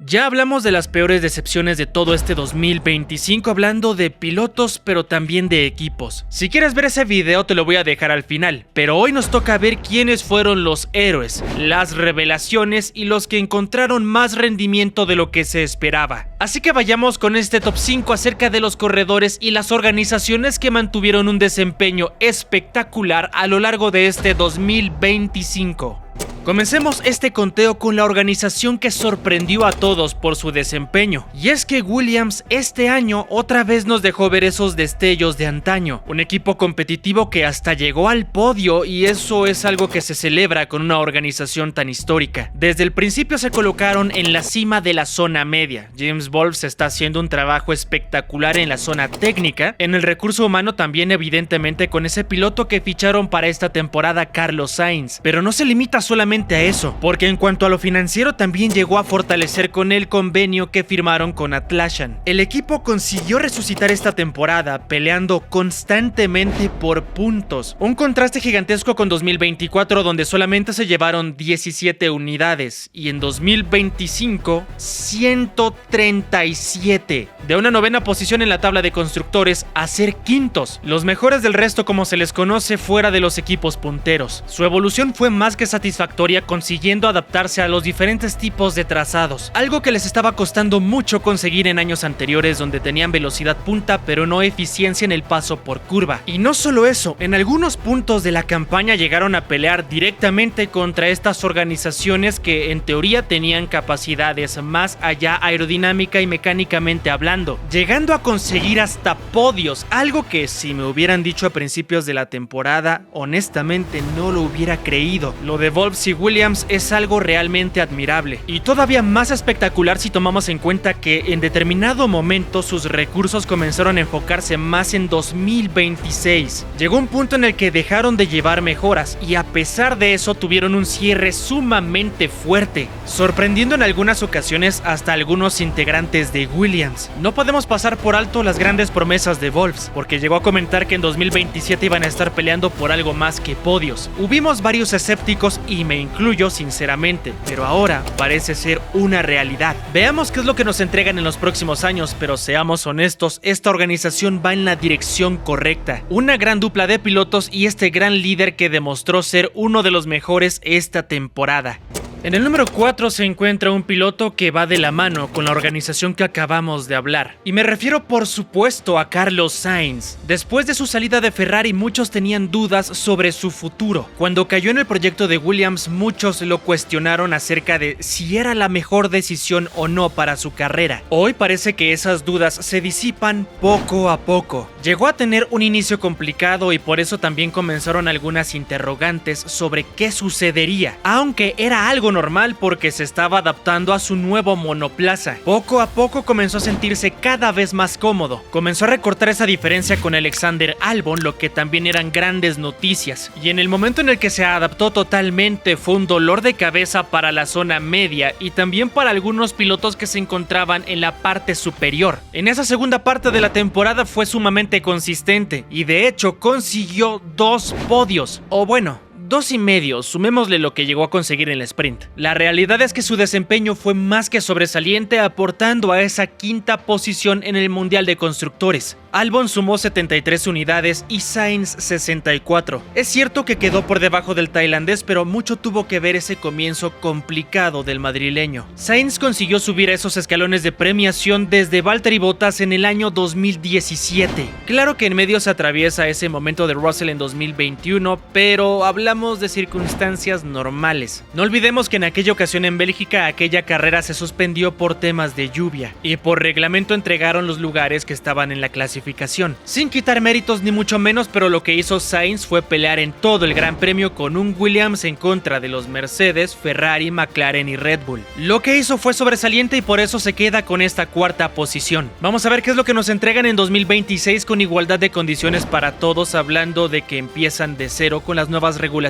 Ya hablamos de las peores decepciones de todo este 2025 hablando de pilotos pero también de equipos. Si quieres ver ese video te lo voy a dejar al final, pero hoy nos toca ver quiénes fueron los héroes, las revelaciones y los que encontraron más rendimiento de lo que se esperaba. Así que vayamos con este top 5 acerca de los corredores y las organizaciones que mantuvieron un desempeño espectacular a lo largo de este 2025. Comencemos este conteo con la organización que sorprendió a todos por su desempeño, y es que Williams este año otra vez nos dejó ver esos destellos de antaño, un equipo competitivo que hasta llegó al podio, y eso es algo que se celebra con una organización tan histórica. Desde el principio se colocaron en la cima de la zona media. James Wolves está haciendo un trabajo espectacular en la zona técnica, en el recurso humano también evidentemente con ese piloto que ficharon para esta temporada, Carlos Sainz, pero no se limita solamente a eso, porque en cuanto a lo financiero también llegó a fortalecer con el convenio que firmaron con Atlassian. El equipo consiguió resucitar esta temporada peleando constantemente por puntos, un contraste gigantesco con 2024 donde solamente se llevaron 17 unidades y en 2025 137, de una novena posición en la tabla de constructores a ser quintos, los mejores del resto como se les conoce fuera de los equipos punteros. Su evolución fue más que satisfactoria, consiguiendo adaptarse a los diferentes tipos de trazados, algo que les estaba costando mucho conseguir en años anteriores donde tenían velocidad punta pero no eficiencia en el paso por curva. Y no solo eso, en algunos puntos de la campaña llegaron a pelear directamente contra estas organizaciones que en teoría tenían capacidades más allá aerodinámica y mecánicamente hablando, llegando a conseguir hasta podios, algo que si me hubieran dicho a principios de la temporada honestamente no lo hubiera creído. Lo de Wolves y Williams es algo realmente admirable y todavía más espectacular si tomamos en cuenta que en determinado momento sus recursos comenzaron a enfocarse más en 2026. Llegó un punto en el que dejaron de llevar mejoras y a pesar de eso tuvieron un cierre sumamente fuerte, sorprendiendo en algunas ocasiones hasta algunos integrantes de Williams. No podemos pasar por alto las grandes promesas de Wolves, porque llegó a comentar que en 2027 iban a estar peleando por algo más que podios. Hubimos varios escépticos y me incluyo sinceramente, pero ahora parece ser una realidad. Veamos qué es lo que nos entregan en los próximos años, pero seamos honestos, esta organización va en la dirección correcta. Una gran dupla de pilotos y este gran líder que demostró ser uno de los mejores esta temporada. En el número 4 se encuentra un piloto que va de la mano con la organización que acabamos de hablar. Y me refiero por supuesto a Carlos Sainz. Después de su salida de Ferrari muchos tenían dudas sobre su futuro. Cuando cayó en el proyecto de Williams muchos lo cuestionaron acerca de si era la mejor decisión o no para su carrera. Hoy parece que esas dudas se disipan poco a poco. Llegó a tener un inicio complicado y por eso también comenzaron algunas interrogantes sobre qué sucedería, aunque era algo normal porque se estaba adaptando a su nuevo monoplaza. Poco a poco comenzó a sentirse cada vez más cómodo, comenzó a recortar esa diferencia con Alexander Albon, lo que también eran grandes noticias, y en el momento en el que se adaptó totalmente fue un dolor de cabeza para la zona media y también para algunos pilotos que se encontraban en la parte superior. En esa segunda parte de la temporada fue sumamente consistente y de hecho consiguió 2 podios, o bueno, 2,5, sumémosle lo que llegó a conseguir en el sprint. La realidad es que su desempeño fue más que sobresaliente, aportando a esa quinta posición en el Mundial de Constructores. Albon sumó 73 unidades y Sainz 64. Es cierto que quedó por debajo del tailandés, pero mucho tuvo que ver ese comienzo complicado del madrileño. Sainz consiguió subir a esos escalones de premiación desde Valtteri Bottas en el año 2017. Claro que en medio se atraviesa ese momento de Russell en 2021, pero hablamos de circunstancias normales. No olvidemos que en aquella ocasión en Bélgica aquella carrera se suspendió por temas de lluvia y por reglamento entregaron los lugares que estaban en la clasificación, sin quitar méritos ni mucho menos, pero lo que hizo Sainz fue pelear en todo el Gran Premio con un Williams en contra de los Mercedes, Ferrari, McLaren y Red Bull. Lo que hizo fue sobresaliente y por eso se queda con esta cuarta posición. Vamos a ver qué es lo que nos entregan en 2026 con igualdad de condiciones para todos, hablando de que empiezan de cero con las nuevas regulaciones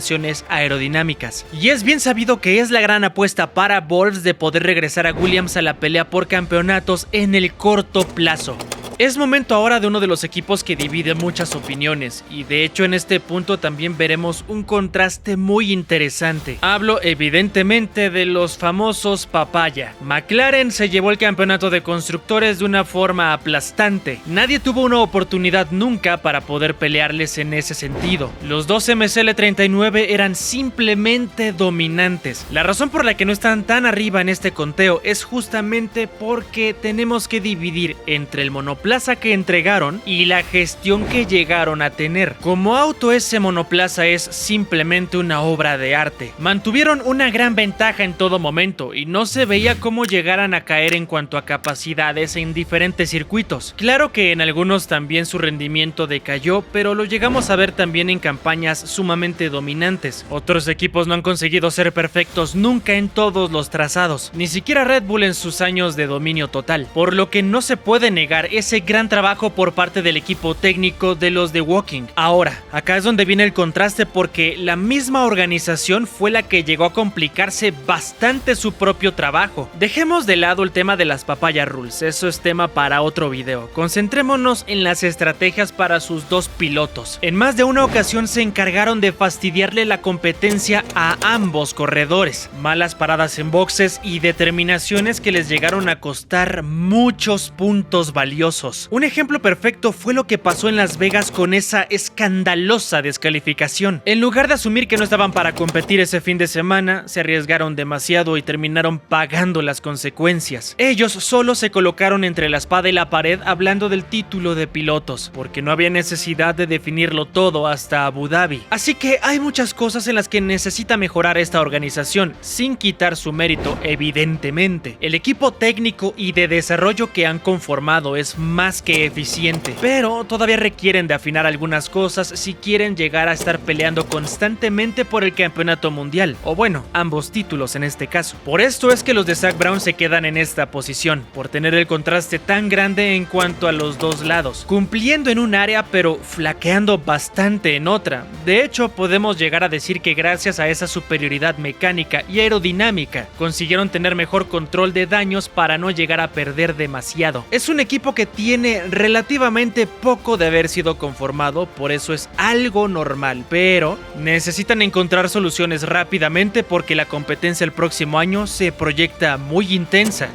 aerodinámicas. Y es bien sabido que es la gran apuesta para Wolves de poder regresar a Williams a la pelea por campeonatos en el corto plazo. Es momento ahora de uno de los equipos que divide muchas opiniones, y de hecho en este punto también veremos un contraste muy interesante. Hablo evidentemente de los famosos papaya. McLaren se llevó el campeonato de constructores de una forma aplastante. Nadie tuvo una oportunidad nunca para poder pelearles en ese sentido. Los dos MSL39 eran simplemente dominantes. La razón por la que no están tan arriba en este conteo es justamente porque tenemos que dividir entre el monoplaza que entregaron y la gestión que llegaron a tener. Como auto, ese monoplaza es simplemente una obra de arte. Mantuvieron una gran ventaja en todo momento y no se veía cómo llegaran a caer en cuanto a capacidades en diferentes circuitos. Claro que en algunos también su rendimiento decayó, pero lo llegamos a ver también en campañas sumamente dominantes. Otros equipos no han conseguido ser perfectos nunca en todos los trazados, ni siquiera Red Bull en sus años de dominio total, por lo que no se puede negar ese gran trabajo por parte del equipo técnico de los de Woking. Ahora, acá es donde viene el contraste, porque la misma organización fue la que llegó a complicarse bastante su propio trabajo. Dejemos de lado el tema de las Papaya Rules, eso es tema para otro video. Concentrémonos en las estrategias para sus dos pilotos. En más de una ocasión se encargaron de fastidiarle la competencia a ambos corredores. Malas paradas en boxes y determinaciones que les llegaron a costar muchos puntos valiosos. Un ejemplo perfecto fue lo que pasó en Las Vegas con esa escandalosa descalificación. En lugar de asumir que no estaban para competir ese fin de semana, se arriesgaron demasiado y terminaron pagando las consecuencias. Ellos solo se colocaron entre la espada y la pared hablando del título de pilotos, porque no había necesidad de definirlo todo hasta Abu Dhabi. Así que hay muchas cosas en las que necesita mejorar esta organización, sin quitar su mérito, evidentemente. El equipo técnico y de desarrollo que han conformado es más que eficiente, pero todavía requieren de afinar algunas cosas si quieren llegar a estar peleando constantemente por el campeonato mundial, o bueno, ambos títulos en este caso. Por esto es que los de Zak Brown se quedan en esta posición, por tener el contraste tan grande en cuanto a los dos lados, cumpliendo en un área pero flaqueando bastante en otra. De hecho, podemos llegar a decir que gracias a esa superioridad mecánica y aerodinámica, consiguieron tener mejor control de daños para no llegar a perder demasiado. Es un equipo que tiene relativamente poco de haber sido conformado, por eso es algo normal, pero necesitan encontrar soluciones rápidamente porque la competencia el próximo año se proyecta muy intensa.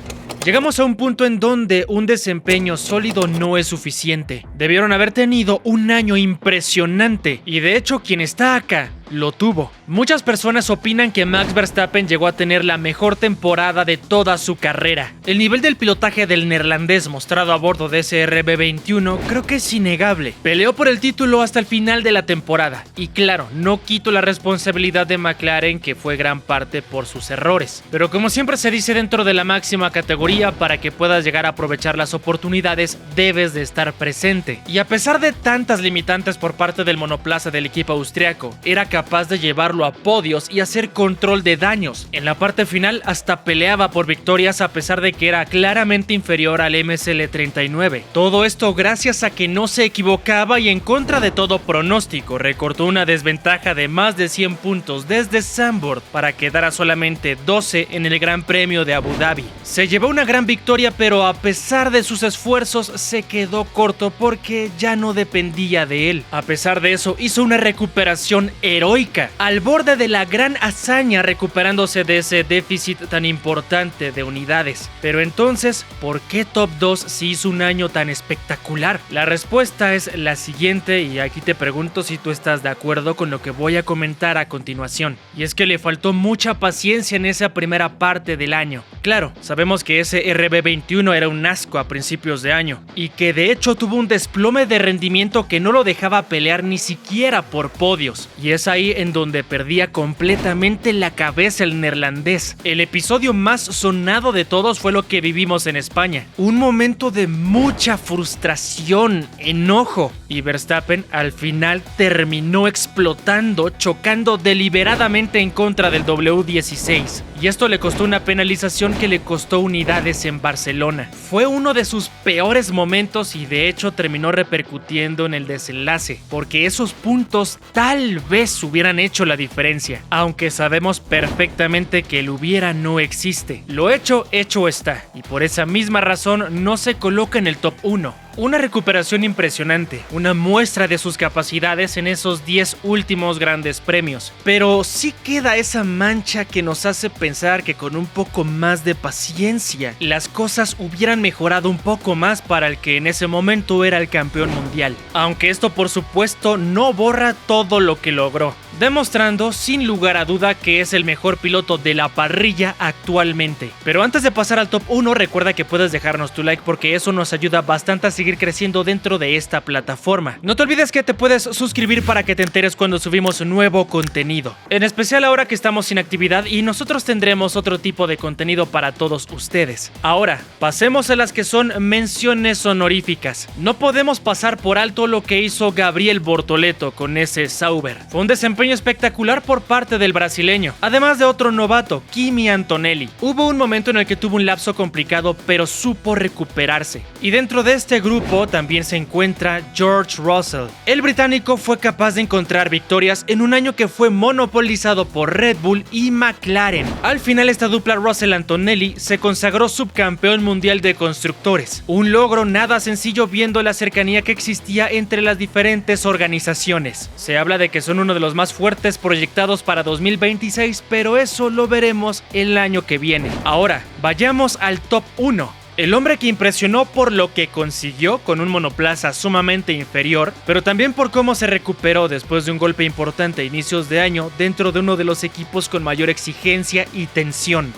Llegamos a un punto en donde un desempeño sólido no es suficiente. Debieron haber tenido un año impresionante y de hecho quien está acá lo tuvo. Muchas personas opinan que Max Verstappen llegó a tener la mejor temporada de toda su carrera. El nivel del pilotaje del neerlandés mostrado a bordo de ese RB21 creo que es innegable. Peleó por el título hasta el final de la temporada y claro, no quito la responsabilidad de McLaren, que fue gran parte por sus errores. Pero como siempre se dice dentro de la máxima categoría, para que puedas llegar a aprovechar las oportunidades debes de estar presente. Y a pesar de tantas limitantes por parte del monoplaza del equipo austriaco, era capaz de llevarlo a podios y hacer control de daños. En la parte final hasta peleaba por victorias a pesar de que era claramente inferior al MSL39. Todo esto gracias a que no se equivocaba y en contra de todo pronóstico recortó una desventaja de más de 100 puntos desde Zandvoort para quedar a solamente 12 en el Gran Premio de Abu Dhabi. Se llevó una gran victoria, pero a pesar de sus esfuerzos se quedó corto porque ya no dependía de él. A pesar de eso hizo una recuperación heroica al borde de la gran hazaña, recuperándose de ese déficit tan importante de unidades. Pero entonces, ¿por qué Top 2 si hizo un año tan espectacular? La respuesta es la siguiente y aquí te pregunto si tú estás de acuerdo con lo que voy a comentar a continuación. Y es que le faltó mucha paciencia en esa primera parte del año. Claro, sabemos que ese RB21 era un asco a principios de año y que de hecho tuvo un desplome de rendimiento que no lo dejaba pelear ni siquiera por podios. Y es ahí en donde perdía completamente la cabeza el neerlandés. El episodio más sonado de todos fue lo que vivimos en España. Un momento de mucha frustración, enojo, y Verstappen al final terminó explotando, chocando deliberadamente en contra del W16. Y esto le costó una penalización que le costó unidades en Barcelona. Fue uno de sus peores momentos y de hecho terminó repercutiendo en el desenlace, porque esos puntos tal vez hubieran hecho la diferencia, aunque sabemos perfectamente que el hubiera no existe. Lo hecho está, y por esa misma razón no se coloca en el top 1. Una recuperación impresionante, una muestra de sus capacidades en esos 10 últimos grandes premios. Pero sí queda esa mancha que nos hace pensar que con un poco más de paciencia, las cosas hubieran mejorado un poco más para el que en ese momento era el campeón mundial. Aunque esto por supuesto no borra todo lo que logró, demostrando sin lugar a duda que es el mejor piloto de la parrilla actualmente. Pero antes de pasar al top 1, recuerda que puedes dejarnos tu like porque eso nos ayuda bastante a seguir creciendo dentro de esta plataforma. No te olvides que te puedes suscribir para que te enteres cuando subimos nuevo contenido, en especial ahora que estamos sin actividad y nosotros tendremos otro tipo de contenido para todos ustedes. Ahora, pasemos a las que son menciones honoríficas. No podemos pasar por alto lo que hizo Gabriel Bortoleto con ese Sauber. Fue un desempeño espectacular por parte del brasileño, además de otro novato, Kimi Antonelli. Hubo un momento en el que tuvo un lapso complicado, pero supo recuperarse. Y dentro de este grupo también se encuentra George Russell. El británico fue capaz de encontrar victorias en un año que fue monopolizado por Red Bull y McLaren. Al final esta dupla Russell-Antonelli se consagró subcampeón mundial de constructores, un logro nada sencillo viendo la cercanía que existía entre las diferentes organizaciones. Se habla de que son uno de los más fuertes proyectados para 2026, pero eso lo veremos el año que viene. Ahora, vayamos al top 1. El hombre que impresionó por lo que consiguió con un monoplaza sumamente inferior, pero también por cómo se recuperó después de un golpe importante a inicios de año dentro de uno de los equipos con mayor exigencia y tensión.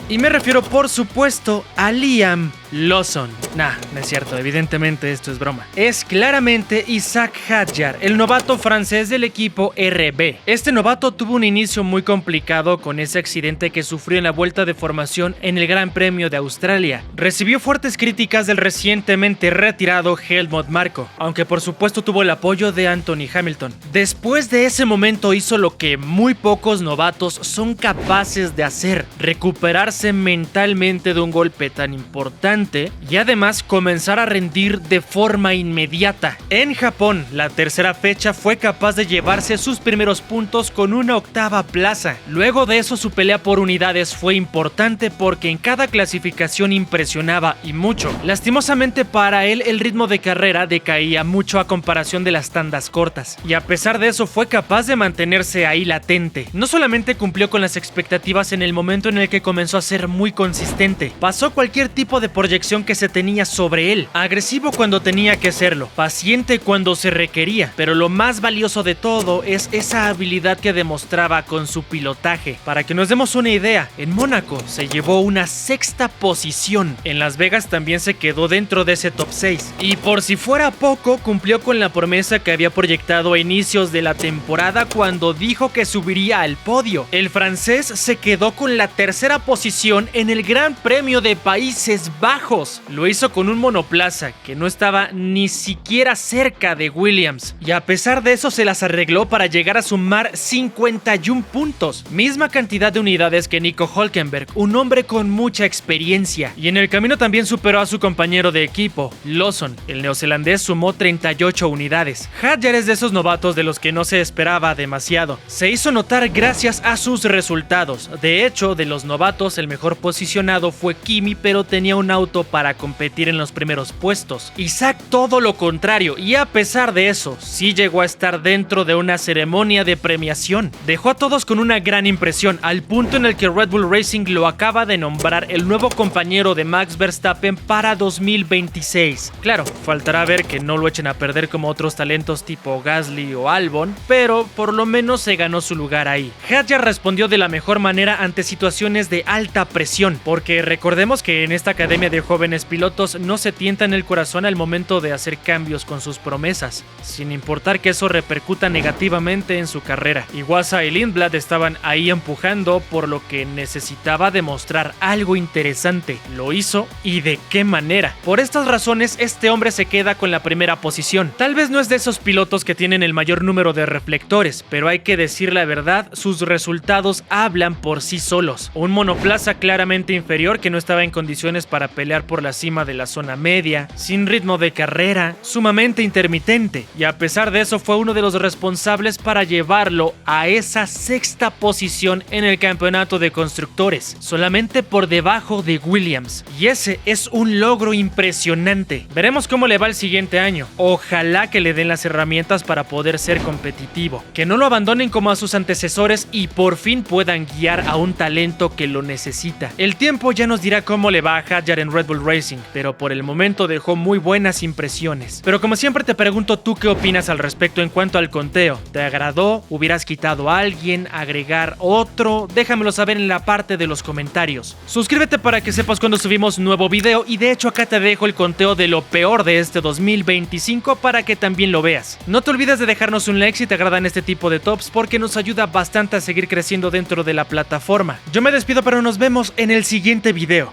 Y me refiero por supuesto a Liam Lawson. Nah, no es cierto, evidentemente esto es broma. Es claramente Isaac Hadjar, el novato francés del equipo RB. Este novato tuvo un inicio muy complicado con ese accidente que sufrió en la vuelta de formación en el Gran Premio de Australia. Recibió fuertes críticas del recientemente retirado Helmut Marko, aunque por supuesto tuvo el apoyo de Anthony Hamilton. Después de ese momento hizo lo que muy pocos novatos son capaces de hacer: recuperarse mentalmente de un golpe tan importante y además comenzar a rendir de forma inmediata. En Japón, la tercera fecha, fue capaz de llevarse sus primeros puntos con una octava plaza. Luego de eso, su pelea por unidades fue importante porque en cada clasificación impresionaba y mucho. Lastimosamente para él, el ritmo de carrera decaía mucho a comparación de las tandas cortas, y a pesar de eso fue capaz de mantenerse ahí latente. No solamente cumplió con las expectativas en el momento en el que comenzó a ser muy consistente, pasó cualquier tipo de proyección que se tenía sobre él, agresivo cuando tenía que serlo, paciente cuando se requería, pero lo más valioso de todo es esa habilidad que demostraba con su pilotaje. Para que nos demos una idea, en Mónaco se llevó una sexta posición, en Las Vegas también se quedó dentro de ese top 6, y por si fuera poco, cumplió con la promesa que había proyectado a inicios de la temporada cuando dijo que subiría al podio. El francés se quedó con la tercera posición en el Gran Premio de Países Bajos. Lo hizo con un monoplaza que no estaba ni siquiera cerca de Williams, y a pesar de eso se las arregló para llegar a sumar 51 puntos, misma cantidad de unidades que Nico Hülkenberg, un hombre con mucha experiencia, y en el camino también superó a su compañero de equipo, Lawson. El neozelandés sumó 38 unidades. Hadjar es de esos novatos de los que no se esperaba demasiado. Se hizo notar gracias a sus resultados. De hecho, de los novatos, el mejor posicionado fue Kimi, pero tenía un auto para competir en los primeros puestos. Isaac todo lo contrario, y a pesar de eso, sí llegó a estar dentro de una ceremonia de premiación. Dejó a todos con una gran impresión, al punto en el que Red Bull Racing lo acaba de nombrar el nuevo compañero de Max Verstappen para 2026. Claro, faltará ver que no lo echen a perder como otros talentos tipo Gasly o Albon, pero por lo menos se ganó su lugar ahí. Hadjar respondió de la mejor manera ante situaciones de alta presión, porque recordemos que en esta academia de jóvenes pilotos no se tientan el corazón al momento de hacer cambios con sus promesas, sin importar que eso repercuta negativamente en su carrera. Iwasa y Lindblad estaban ahí empujando, por lo que necesitaba demostrar algo interesante. Lo hizo, y de qué manera. Por estas razones, este hombre se queda con la primera posición. Tal vez no es de esos pilotos que tienen el mayor número de reflectores, pero hay que decir la verdad, sus resultados hablan por sí solos. Un monoplaza claramente inferior que no estaba en condiciones para pelear por la cima de la zona media, sin ritmo de carrera, sumamente intermitente, y a pesar de eso fue uno de los responsables para llevarlo a esa sexta posición en el campeonato de constructores, solamente por debajo de Williams, y ese es un logro impresionante. Veremos cómo le va el siguiente año, ojalá que le den las herramientas para poder ser competitivo, que no lo abandonen como a sus antecesores y por fin puedan guiar a un talento que lo necesita. El tiempo ya nos dirá cómo le va a Hadjar en Red Bull Racing, pero por el momento dejó muy buenas impresiones. Pero como siempre te pregunto, ¿tú qué opinas al respecto en cuanto al conteo? ¿Te agradó? ¿Hubieras quitado a alguien? ¿Agregar otro? Déjamelo saber en la parte de los comentarios. Suscríbete para que sepas cuando subimos nuevo video, y de hecho acá te dejo el conteo de lo peor de este 2025 para que también lo veas. No te olvides de dejarnos un like si te agradan este tipo de tops, porque nos ayuda bastante a seguir creciendo dentro de la plataforma. Yo me despido, pero nos vemos en el siguiente video.